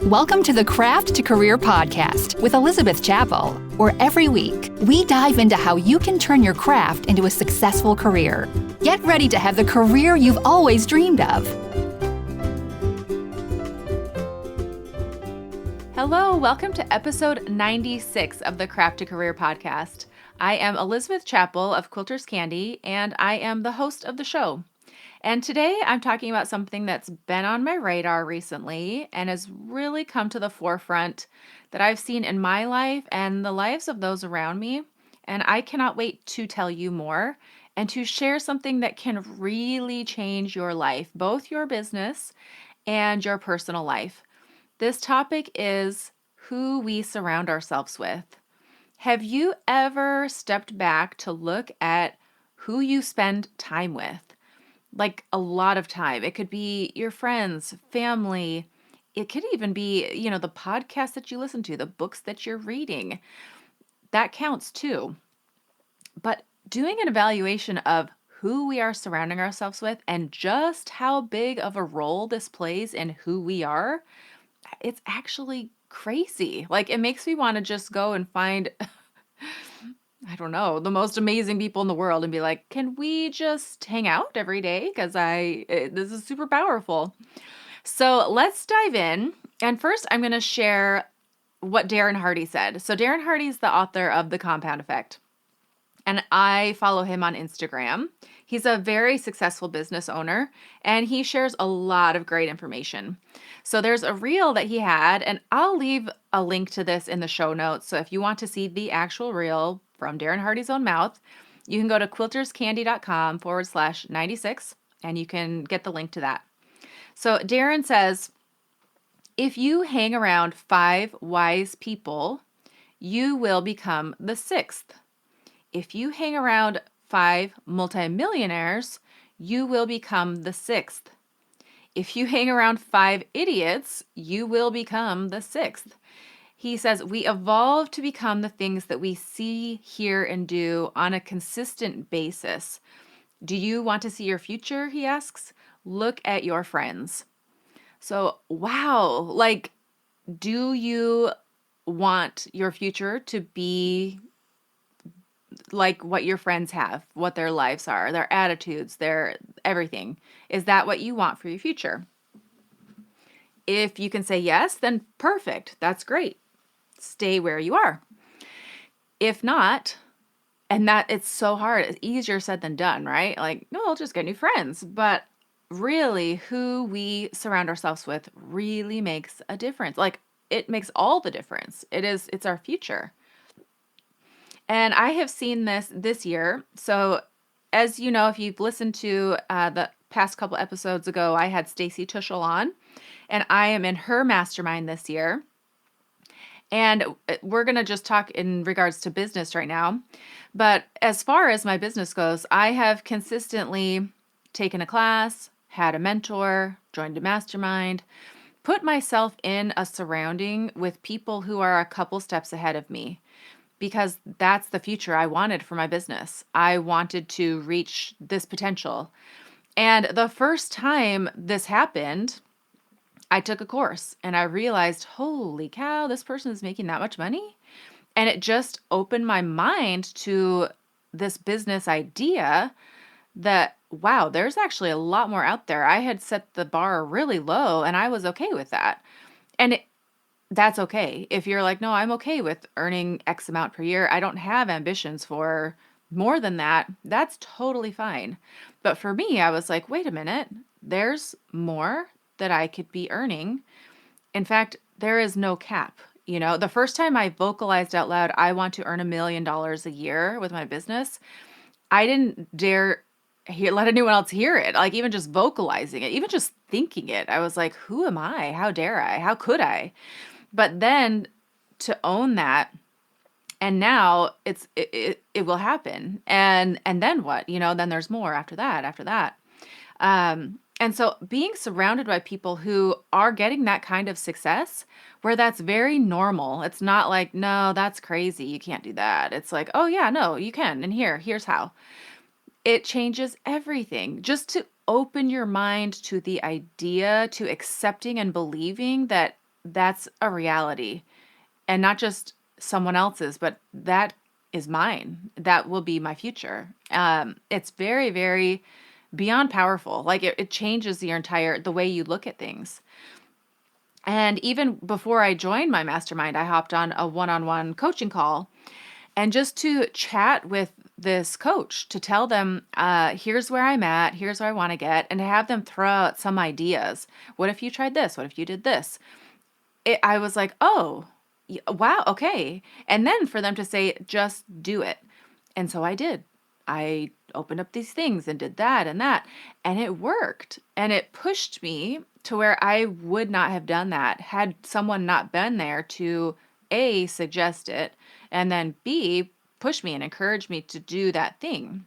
Welcome to the Craft to Career podcast with Elizabeth Chappell, where every week we dive into how you can turn your craft into a successful career. Get ready to have the career you've always dreamed of. Hello, welcome to episode 96 of the Craft to Career podcast. I am Elizabeth Chappell of Quilters Candy, and I am the host of the show. And today I'm talking about something that's been on my radar recently and has really come to the forefront that I've seen in my life and the lives of those around me. And I cannot wait to tell you more and to share something that can really change your life, both your business and your personal life. This topic is who we surround ourselves with. Have you ever stepped back to look at who you spend time with? Like a lot of time. It could be your friends, family. It could even be, the podcast that you listen to, the books that you're reading. That counts too. But doing an evaluation of who we are surrounding ourselves with and just how big of a role this plays in who we are, it's actually crazy. Like it makes me want to just go and find I don't know, the most amazing people in the world and be like, can we just hang out every day? Because this is super powerful. So let's dive in. And first, I'm going to share what Darren Hardy said. So Darren Hardy is the author of The Compound Effect, and I follow him on Instagram. He's a very successful business owner, and he shares a lot of great information. So there's a reel that he had, and I'll leave a link to this in the show notes. So if you want to see the actual reel from Darren Hardy's own mouth, you can go to quilterscandy.com/96, and you can get the link to that. So Darren says, if you hang around 5 wise people, you will become the 6th. If you hang around 5 multimillionaires, you will become the 6th. If you hang around 5 idiots, you will become the 6th. He says, we evolve to become the things that we see, hear, and do on a consistent basis. Do you want to see your future? He asks. Look at your friends. So, wow, do you want your future to be like what your friends have, what their lives are, their attitudes, their everything? Is that what you want for your future? If you can say yes, then perfect. That's great. Stay where you are. If not, and that it's so hard, it's easier said than done, right? Like, no, I'll just get new friends. But really, who we surround ourselves with really makes a difference. Like, it makes all the difference. It's our future. And I have seen this year. So as you know, if you've listened to the past couple episodes ago, I had Stacy Tuschel on, and I am in her mastermind this year. And we're going to just talk in regards to business right now. But as far as my business goes, I have consistently taken a class, had a mentor, joined a mastermind, put myself in a surrounding with people who are a couple steps ahead of me, because that's the future I wanted for my business. I wanted to reach this potential. And the first time this happened, I took a course and I realized, holy cow, this person is making that much money. And it just opened my mind to this business idea that, wow, there's actually a lot more out there. I had set the bar really low and I was okay with that. And that's okay. If you're like, no, I'm okay with earning X amount per year, I don't have ambitions for more than that, that's totally fine. But for me, I was like, wait a minute, there's more that I could be earning. In fact, there is no cap. The first time I vocalized out loud, I want to earn $1 million a year with my business, I didn't dare let anyone else hear it. Like even just vocalizing it, even just thinking it, I was like, who am I? How dare I? How could I? But then to own that, and now it will happen. And then what? Then there's more after that. And so being surrounded by people who are getting that kind of success, where that's very normal. It's not like, no, that's crazy. You can't do that. It's like, oh yeah, no, you can. And here's how. It changes everything. Just to open your mind to the idea, to accepting and believing that that's a reality, and not just someone else's, but that is mine. That will be my future. It's very, very beyond powerful. Like it changes the way you look at things. And even before I joined my mastermind, I hopped on a one-on-one coaching call and just to chat with this coach to tell them, here's where I'm at, here's where I want to get, and to have them throw out some ideas. What if you tried this? What if you did this? I was like, oh, wow, okay. And then for them to say, just do it. And so I did. I opened up these things and did that and that, and it worked. And it pushed me to where I would not have done that had someone not been there to A, suggest it, and then B, push me and encourage me to do that thing.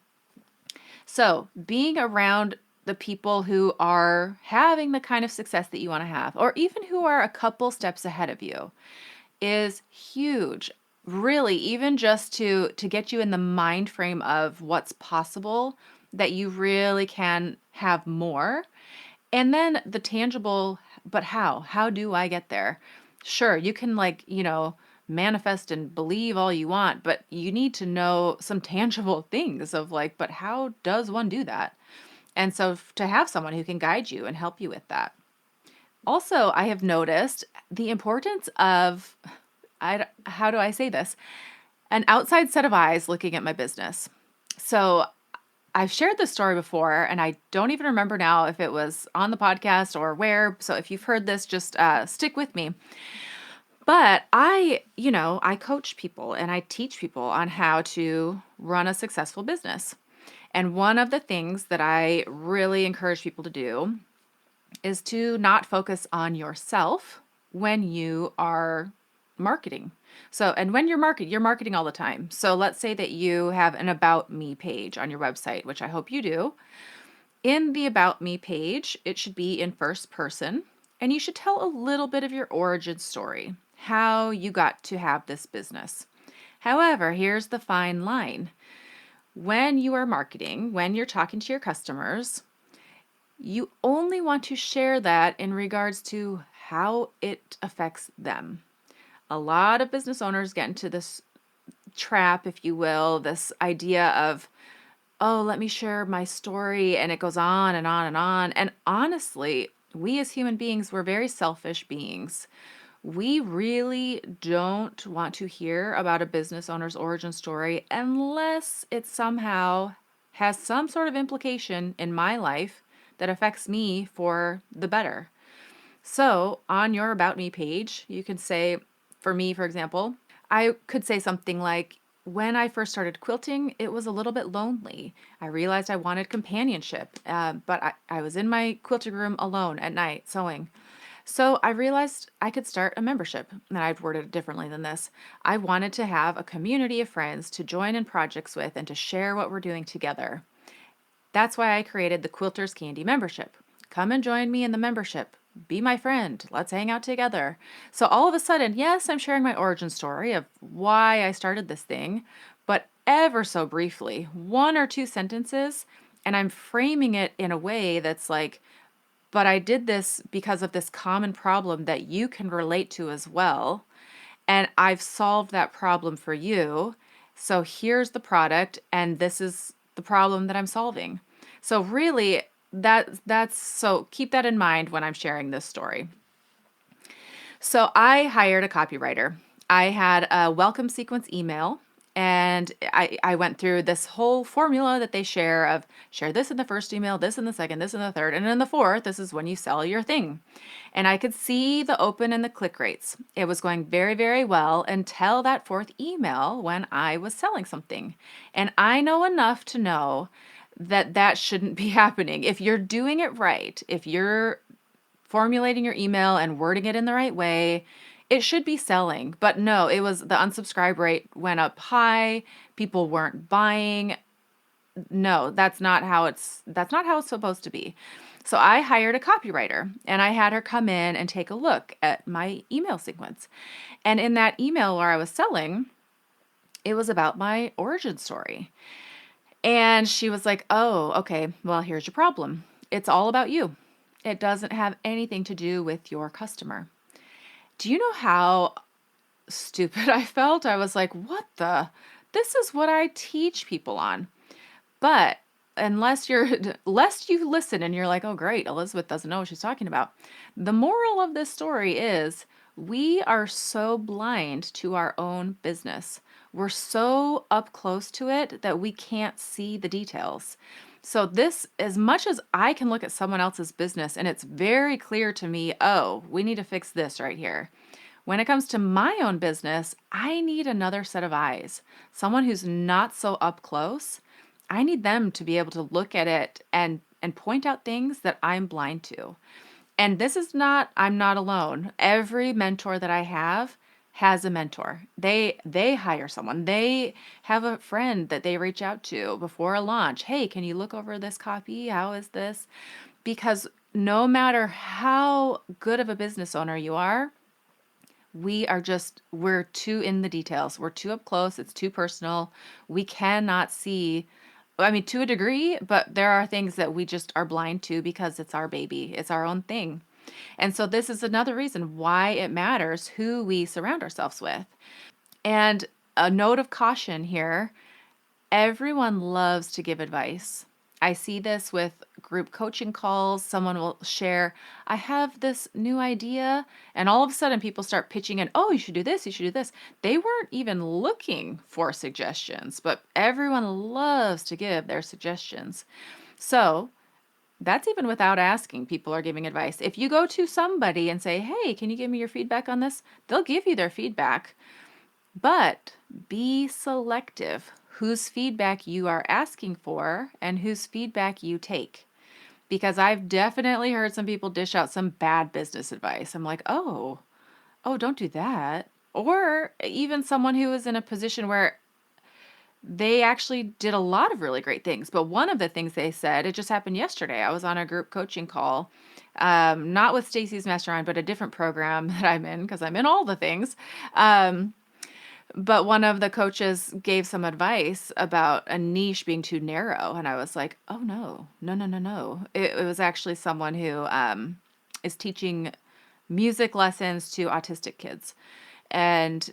So being around the people who are having the kind of success that you want to have, or even who are a couple steps ahead of you, is huge. Really, even just to get you in the mind frame of what's possible, that you really can have more. And then the tangible, but how? How do I get there? Sure, you can manifest and believe all you want, but you need to know some tangible things of like, but how does one do that? And so to have someone who can guide you and help you with that. Also, I have noticed the importance of, how do I say this? An outside set of eyes looking at my business. So I've shared this story before, and I don't even remember now if it was on the podcast or where. So if you've heard this, just stick with me. But I coach people and I teach people on how to run a successful business. And one of the things that I really encourage people to do is to not focus on yourself when you are marketing. So, and when you're marketing all the time. So let's say that you have an About Me page on your website, which I hope you do. In the About Me page, it should be in first person, and you should tell a little bit of your origin story, how you got to have this business. However, here's the fine line. When you are marketing, when you're talking to your customers, you only want to share that in regards to how it affects them. A lot of business owners get into this trap, if you will, this idea of, oh, let me share my story, and it goes on and on and on. And honestly, we as human beings, we're very selfish beings. We really don't want to hear about a business owner's origin story unless it somehow has some sort of implication in my life that affects me for the better. So on your About Me page, you can say, for me, for example, I could say something like, when I first started quilting, it was a little bit lonely. I realized I wanted companionship, but I was in my quilting room alone at night sewing. So I realized I could start a membership, and I've worded it differently than this. I wanted to have a community of friends to join in projects with and to share what we're doing together. That's why I created the Quilters Candy membership. Come and join me in the membership. Be my friend. Let's hang out together. So all of a sudden, yes, I'm sharing my origin story of why I started this thing, but ever so briefly, one or two sentences, and I'm framing it in a way that's like, but I did this because of this common problem that you can relate to as well. And I've solved that problem for you. So here's the product, and this is the problem that I'm solving. So really, so keep that in mind when I'm sharing this story. So I hired a copywriter. I had a welcome sequence email, and I went through this whole formula that they share this in the first email, this in the second, this in the third, and in the fourth, this is when you sell your thing. And I could see the open and the click rates. It was going very, very well until that fourth email when I was selling something. And I know enough to know that shouldn't be happening. If you're doing it right, if you're formulating your email and wording it in the right way, it should be selling. But no, it was the unsubscribe rate went up high. People weren't buying. No, that's not how it's supposed to be. So I hired a copywriter and I had her come in and take a look at my email sequence. And in that email where I was selling, it was about my origin story. And she was like, "Oh, okay, well, here's your problem. It's all about you. It doesn't have anything to do with your customer." Do you know how stupid I felt? I was like, what the? This is what I teach people on. But lest you listen and you're like, oh, great, Elizabeth doesn't know what she's talking about. The moral of this story is we are so blind to our own business. We're so up close to it that we can't see the details. So this, as much as I can look at someone else's business and it's very clear to me, oh, we need to fix this right here. When it comes to my own business, I need another set of eyes, someone who's not so up close. I need them to be able to look at it and point out things that I'm blind to. And this is not, I'm not alone. Every mentor that I have has a mentor. They hire someone. They have a friend that they reach out to before a launch. Hey, can you look over this copy? How is this? Because no matter how good of a business owner you are, we're too in the details. We're too up close. It's too personal. We cannot see, I mean, to a degree, but there are things that we just are blind to because it's our baby. It's our own thing. And so this is another reason why it matters who we surround ourselves with. And a note of caution here, everyone loves to give advice. I see this with group coaching calls. Someone will share, I have this new idea. And all of a sudden, people start pitching in, oh, you should do this, you should do this. They weren't even looking for suggestions, but everyone loves to give their suggestions. So that's even without asking, people are giving advice. If you go to somebody and say, hey, can you give me your feedback on this? They'll give you their feedback. But be selective whose feedback you are asking for and whose feedback you take. Because I've definitely heard some people dish out some bad business advice. I'm like, oh, don't do that. Or even someone who is in a position where they actually did a lot of really great things. But one of the things they said, it just happened yesterday. I was on a group coaching call, not with Stacy's Mastermind, but a different program that I'm in because I'm in all the things. But one of the coaches gave some advice about a niche being too narrow. And I was like, oh, no, no, no, no, no. It was actually someone who is teaching music lessons to autistic kids. And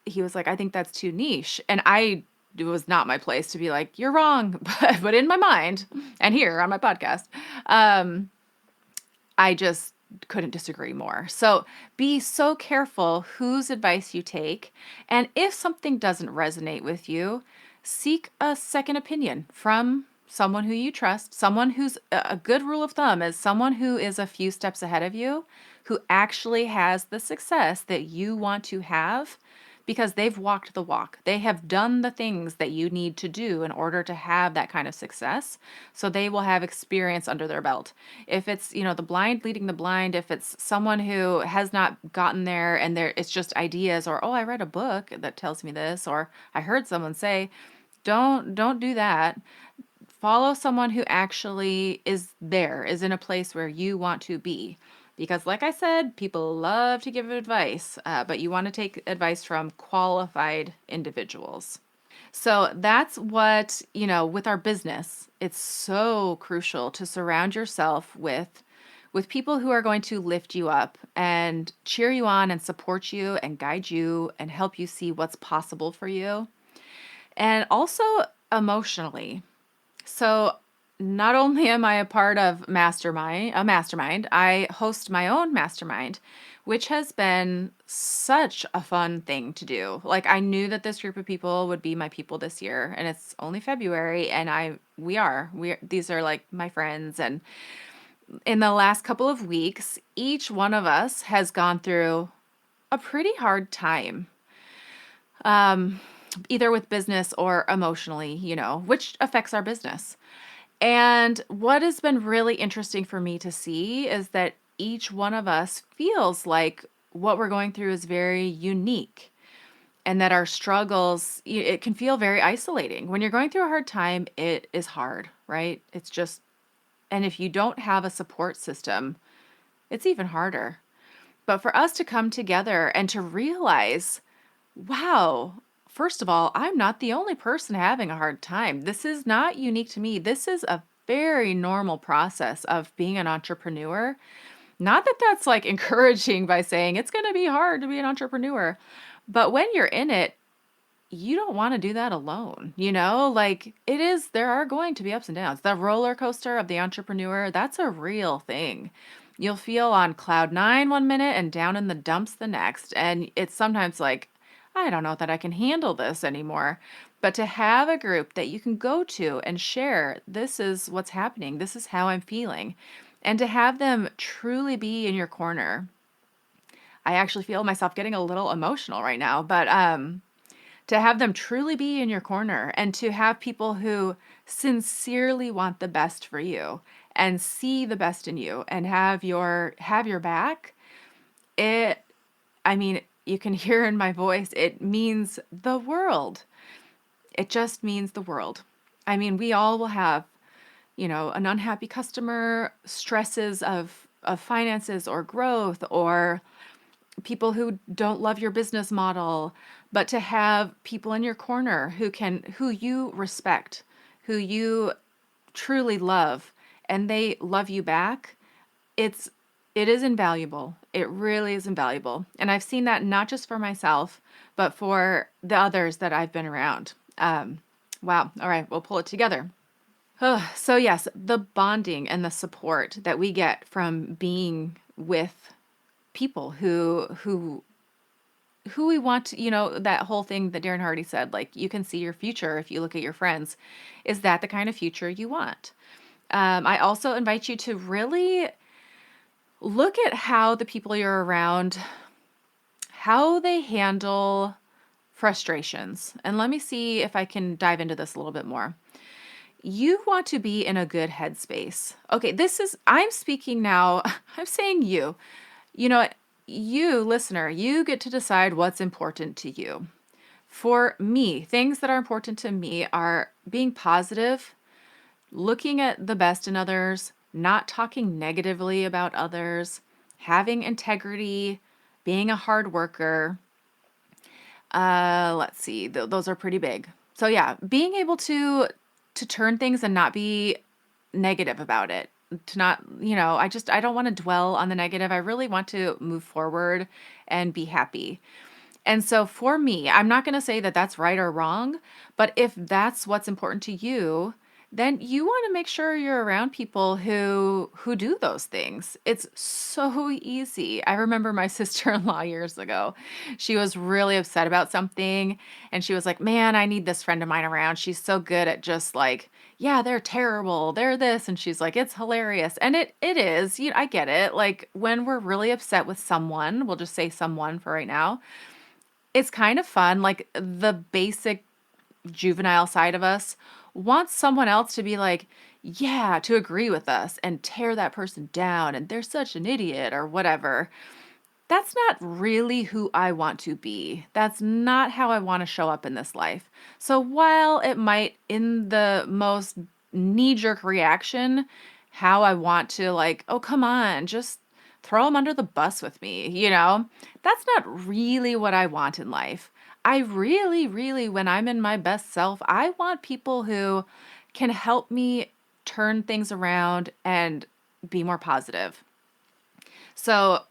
he was like, I think that's too niche. And it was not my place to be like, you're wrong. But in my mind and here on my podcast, I just couldn't disagree more. So be so careful whose advice you take. And if something doesn't resonate with you, seek a second opinion from someone who you trust, someone who's a good rule of thumb is someone who is a few steps ahead of you, who actually has the success that you want to have because they've walked the walk. They have done the things that you need to do in order to have that kind of success. So they will have experience under their belt. If it's, the blind leading the blind, if it's someone who has not gotten there and it's just ideas or, oh, I read a book that tells me this, or I heard someone say, don't do that. Follow someone who actually is in a place where you want to be. Because like I said, people love to give advice, but you want to take advice from qualified individuals. So that's what, with our business, it's so crucial to surround yourself with people who are going to lift you up and cheer you on and support you and guide you and help you see what's possible for you. And also emotionally. So not only am I a part of a mastermind, I host my own mastermind, which has been such a fun thing to do. Like I knew that this group of people would be my people this year, and it's only February, and these are like my friends. And in the last couple of weeks, each one of us has gone through a pretty hard time. Either with business or emotionally, which affects our business. And what has been really interesting for me to see is that each one of us feels like what we're going through is very unique and that our struggles, it can feel very isolating. When you're going through a hard time, it is hard, right? It's just, and if you don't have a support system, it's even harder. But for us to come together and to realize, wow, first of all, I'm not the only person having a hard time. This is not unique to me. This is a very normal process of being an entrepreneur. Not that that's like encouraging by saying it's going to be hard to be an entrepreneur, but when you're in it, you don't want to do that alone. Like it is, there are going to be ups and downs. The roller coaster of the entrepreneur, that's a real thing. You'll feel on cloud nine one minute and down in the dumps the next. And it's sometimes like, I don't know that I can handle this anymore. But to have a group that you can go to and share, this is what's happening, this is how I'm feeling, and to have them truly be in your corner. I actually feel myself getting a little emotional right now, but to have them truly be in your corner and to have people who sincerely want the best for you and see the best in you and have your back, it I mean, you can hear in my voice, it means the world. It just means the world. I mean, we all will have, an unhappy customer, stresses of finances or growth, or people who don't love your business model, but to have people in your corner who you respect, who you truly love, and they love you back, it is invaluable. It really is invaluable. And I've seen that not just for myself, but for the others that I've been around. Wow. All right, we'll pull it together. So yes, the bonding and the support that we get from being with people who we want to, that whole thing that Darren Hardy said, like you can see your future if you look at your friends. Is that the kind of future you want? I also invite you to really look at how the people you're around, how they handle frustrations. And let me see if I can dive into this a little bit more. You want to be in a good headspace. Okay, I'm speaking now, I'm saying you. You know, you, listener, you get to decide what's important to you. For me, things that are important to me are being positive, looking at the best in others, not talking negatively about others, having integrity, being a hard worker. Let's see, those are pretty big. So yeah, being able to turn things and not be negative about it. To not, I don't want to dwell on the negative. I really want to move forward and be happy. And so for me, I'm not going to say that that's right or wrong, but if that's what's important to you, then you want to make sure you're around people who do those things. It's so easy. I remember my sister-in-law years ago. She was really upset about something and she was like, "Man, I need this friend of mine around. She's so good at just like, yeah, they're terrible. They're this." And she's like, "It's hilarious." And it is. I get it. Like when we're really upset with someone, we'll just say someone for right now. It's kind of fun. Like the basic juvenile side of us wants someone else to be like, yeah, to agree with us and tear that person down and they're such an idiot or whatever. That's not really who I want to be. That's not how I want to show up in this life. So while it might, in the most knee-jerk reaction, how I want to like, oh, come on, just throw them under the bus with me, that's not really what I want in life. I really, really, when I'm in my best self, I want people who can help me turn things around and be more positive. So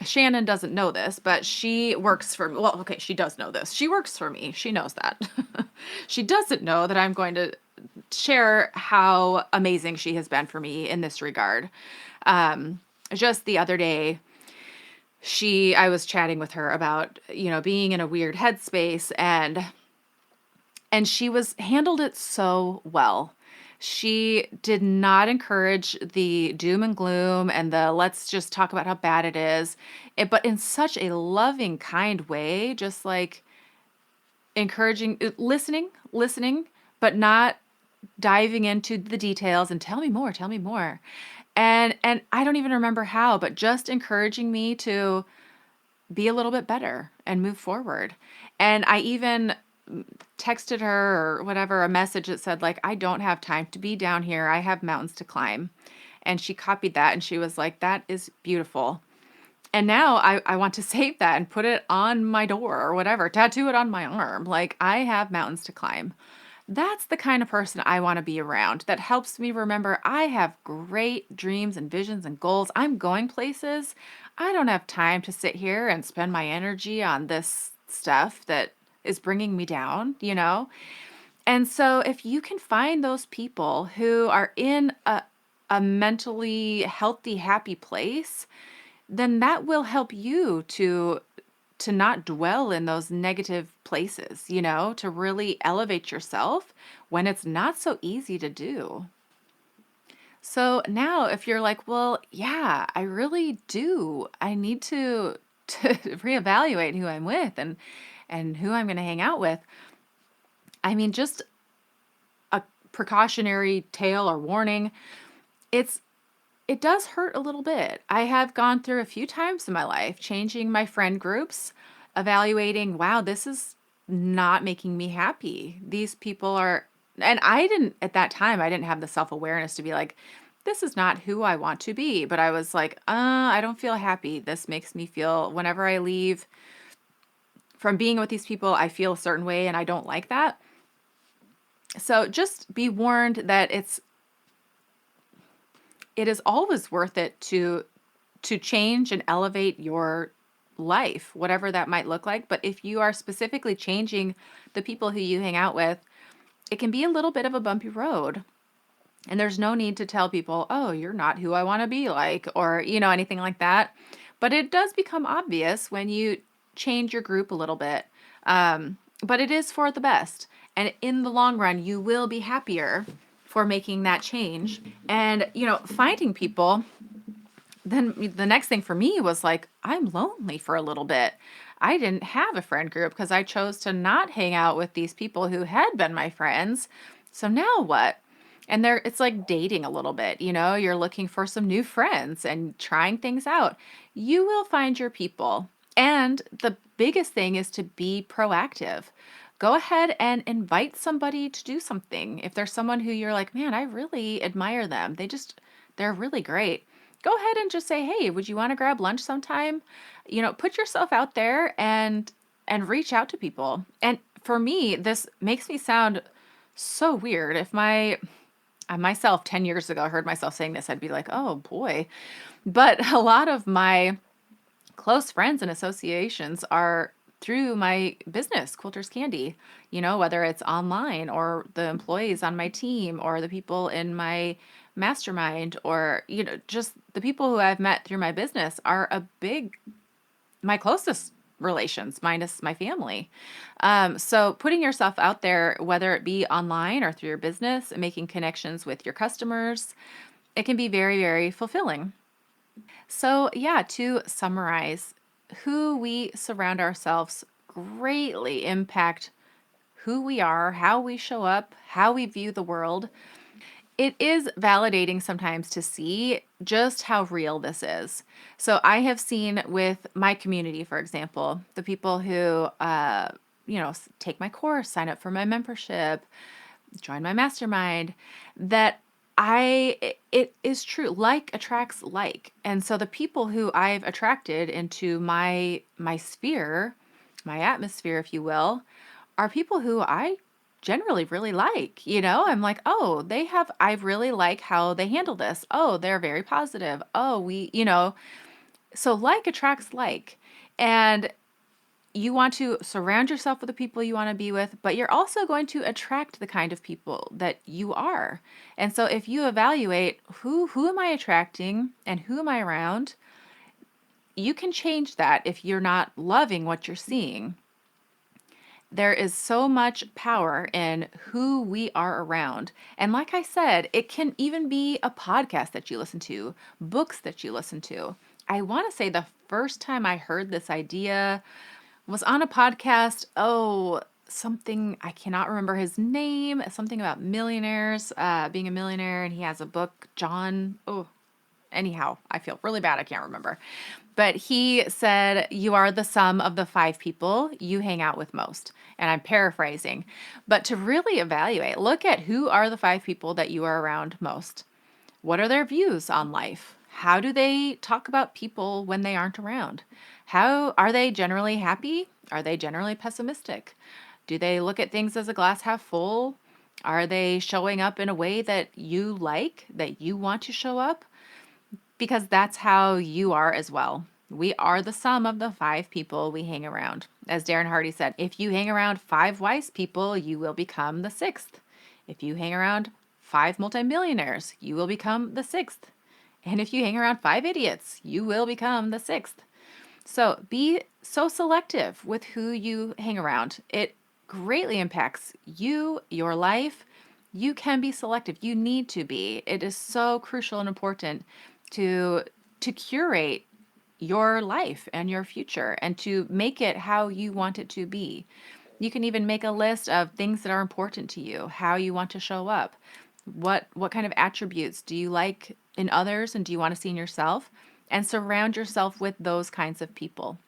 Shannon doesn't know this, but she works for, well, okay, she does know this. She works for me. She knows that. She doesn't know that I'm going to share how amazing she has been for me in this regard. Just the other day, I was chatting with her about, being in a weird headspace and she handled it so well. She did not encourage the doom and gloom and the let's just talk about how bad it is, but in such a loving, kind way, just like encouraging, listening, but not diving into the details and tell me more, tell me more. And I don't even remember how, but just encouraging me to be a little bit better and move forward. And I even texted her or whatever, a message that said like, I don't have time to be down here. I have mountains to climb. And she copied that and she was like, that is beautiful. And now I want to save that and put it on my door or whatever, tattoo it on my arm. Like I have mountains to climb. That's the kind of person I want to be around. That helps me remember I have great dreams and visions and goals. I'm going places. I don't have time to sit here and spend my energy on this stuff that is bringing me down, you know? And so if you can find those people who are in a mentally healthy, happy place, then that will help you to not dwell in those negative places, you know, to really elevate yourself when it's not so easy to do. So now if you're like, well, yeah, I really do. I need to reevaluate who I'm with and who I'm going to hang out with. I mean, just a precautionary tale or warning, it's it does hurt a little bit. I have gone through a few times in my life changing my friend groups, evaluating, wow, this is not making me happy. These people are, and I didn't, at that time, I didn't have the self awareness to be like, this is not who I want to be. But I was like, I don't feel happy. This makes me feel, whenever I leave from being with these people, I feel a certain way and I don't like that. So just be warned that it is always worth it to change and elevate your life, whatever that might look like. But if you are specifically changing the people who you hang out with, it can be a little bit of a bumpy road. And there's no need to tell people, oh, you're not who I want to be like, or, you know, anything like that. But it does become obvious when you change your group a little bit. But it is for the best. And in the long run, you will be happier for making that change. And, you know, finding people, then the next thing for me was like, I'm lonely for a little bit. I didn't have a friend group because I chose to not hang out with these people who had been my friends. So now what? And it's like dating a little bit, you know, you're looking for some new friends and trying things out. You will find your people. And the biggest thing is to be proactive. Go ahead and invite somebody to do something. If there's someone who you're like, man, I really admire them. They're really great. Go ahead and just say, hey, would you want to grab lunch sometime? You know, put yourself out there and reach out to people. And for me, this makes me sound so weird. If myself 10 years ago heard myself saying this, I'd be like, oh boy. But a lot of my close friends and associations are through my business, Quilters Candy, you know, whether it's online or the employees on my team or the people in my mastermind or, you know, just the people who I've met through my business are my closest relations minus my family. So putting yourself out there, whether it be online or through your business, and making connections with your customers, it can be very, very fulfilling. So, yeah, to summarize, who we surround ourselves greatly impact who we are, how we show up, how we view the world. It is validating sometimes to see just how real this is. So, I have seen with my community, for example, the people who, you know, take my course, sign up for my membership, join my mastermind, that it is true. Like attracts like. And so the people who I've attracted into my sphere, my atmosphere, if you will, are people who I generally really like. You know, I'm like, oh, I really like how they handle this. Oh, they're very positive. Oh, you know, so like attracts like. And you want to surround yourself with the people you want to be with, but you're also going to attract the kind of people that you are. And so if you evaluate who am I attracting and who am I around, you can change that if you're not loving what you're seeing. There is so much power in who we are around. And like I said, it can even be a podcast that you listen to, books that you listen to. I want to say the first time I heard this idea was on a podcast. Oh, something, I cannot remember his name, something about millionaires, being a millionaire. And he has a book, John. Oh, anyhow, I feel really bad. I can't remember. But he said, you are the sum of the 5 people you hang out with most. And I'm paraphrasing. But to really evaluate, look at who are the 5 people that you are around most. What are their views on life? How do they talk about people when they aren't around? How are they generally happy? Are they generally pessimistic? Do they look at things as a glass half full? Are they showing up in a way that you like, that you want to show up? Because that's how you are as well. We are the sum of the 5 people we hang around. As Darren Hardy said, if you hang around 5 wise people, you will become the 6th. If you hang around 5 multimillionaires, you will become the 6th. And if you hang around 5 idiots, you will become the 6th. So be so selective with who you hang around. It greatly impacts you, your life. You can be selective. You need to be. It is so crucial and important to curate your life and your future and to make it how you want it to be. You can even make a list of things that are important to you, how you want to show up. What kind of attributes do you like in others and do you want to see in yourself? And surround yourself with those kinds of people.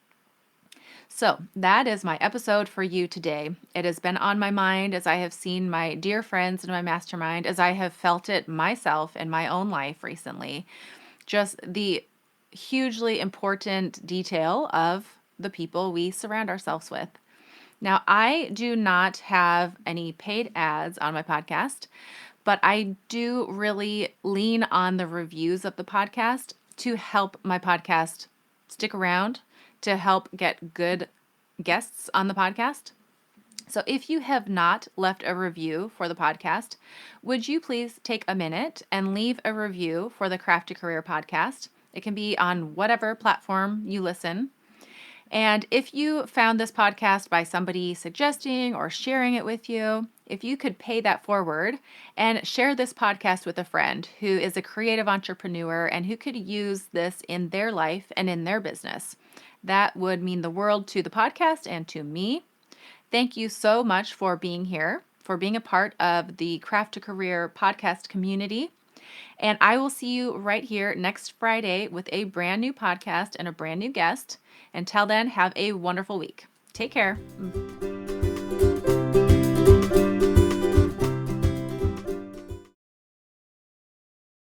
So, that is my episode for you today. It has been on my mind as I have seen my dear friends in my mastermind, as I have felt it myself in my own life recently. Just the hugely important detail of the people we surround ourselves with. Now, I do not have any paid ads on my podcast, but I do really lean on the reviews of the podcast to help my podcast stick around, to help get good guests on the podcast. So if you have not left a review for the podcast, would you please take a minute and leave a review for the Craft to Career podcast? It can be on whatever platform you listen. And if you found this podcast by somebody suggesting or sharing it with you, if you could pay that forward and share this podcast with a friend who is a creative entrepreneur and who could use this in their life and in their business, that would mean the world to the podcast and to me. Thank you so much for being here, for being a part of the Craft to Career podcast community. And I will see you right here next Friday with a brand new podcast and a brand new guest. Until then, have a wonderful week. Take care.